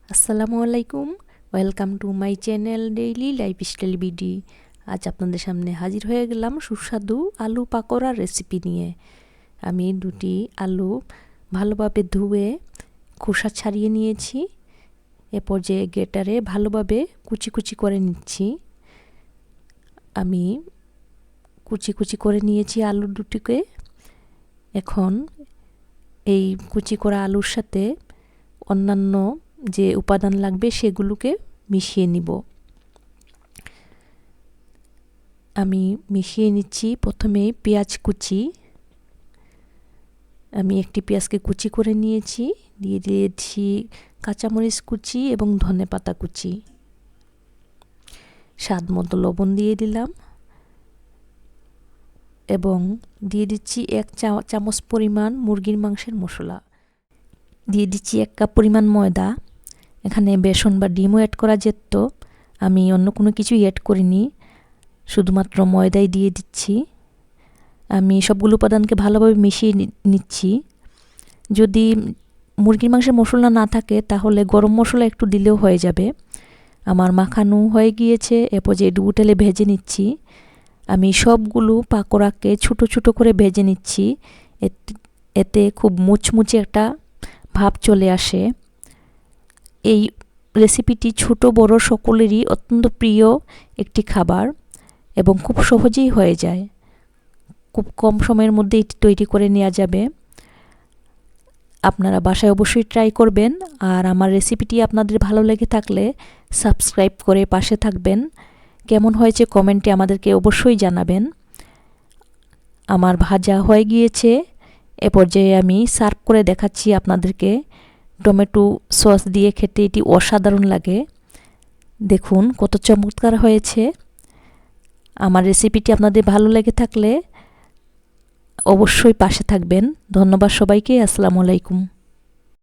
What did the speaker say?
আসসালামু আলাইকুম, welcome to my channel daily lifestyle BD. আজ আপনাদের সামনে হাজির হয়ে গেলাম সুস্বাদু আলু পাকোড়া রেসিপি নিয়ে। আমি দুটি আলু ভালোভাবে ধুয়ে খোসা ছাড়িয়ে নিয়েছি। এ পর্যায়ে গ্রেটারে ভালোভাবে কুচি কুচি করে নিচ্ছি। আমি কুচি কুচি করে নিয়েছি আলু দুটিকে। এখন এই কুচি করা আলুর সাথে অন্যান্য যে উপাদান লাগবে সেগুলোকে মিশিয়ে নিব। আমি মিশিয়ে নিচ্ছি প্রথমেই পেঁয়াজ কুচি। আমি একটি পেঁয়াজকে কুচি করে নিয়েছি, দিয়ে দিয়েছি কাঁচামরিচ কুচি এবং ধনেপাতা কুচি। স্বাদ মতো লবণ দিয়ে দিলাম এবং দিয়ে দিচ্ছি 1 চামচ পরিমাণ মুরগির মাংসের মশলা। দিয়ে দিচ্ছি 1 কাপ পরিমাণ ময়দা। এখানে বেসন বা ডিমও অ্যাড করা যেত, আমি অন্য কোনো কিছুই অ্যাড করিনি, শুধুমাত্র ময়দাই দিয়ে দিচ্ছি। আমি সবগুলো উপাদানকে ভালোভাবে মিশিয়ে নিচ্ছি। যদি মুরগির মাংসের মশলা না থাকে তাহলে গরম মশলা একটু দিলেও হয়ে যাবে। আমার মাখানো হয়ে গিয়েছে, এরপর যে ডুবো তেলে ভেজে নিচ্ছি। আমি সবগুলো পাকোড়াকে ছোটো ছোটো করে ভেজে নিচ্ছি, এতে খুব মুচমুচে একটা ভাব চলে আসে। এই রেসিপিটি ছোট বড় সকলেরই অত্যন্ত প্রিয় একটি খাবার এবং খুব সহজেই হয়ে যায়। খুব কম সময়ের মধ্যে এটি তৈরি করে নেওয়া যাবে। আপনারা বাসায় অবশ্যই ট্রাই করবেন। আর আমার রেসিপিটি আপনাদের ভালো লেগে থাকলে সাবস্ক্রাইব করে পাশে থাকবেন। কেমন হয়েছে কমেন্টে আমাদেরকে অবশ্যই জানাবেন। আমার ভাজা হয়ে গিয়েছে, এ পর্যায়ে আমি সার্ভ করে দেখাচ্ছি আপনাদেরকে। টমেটো সস দিয়ে খেতে এটি অসাধারণ লাগে। দেখুন কত চমৎকার হয়েছে। আমার রেসিপিটি আপনাদের ভালো লেগে থাকলে অবশ্যই পাশে থাকবেন। ধন্যবাদ সবাইকে। আসসালামু আলাইকুম।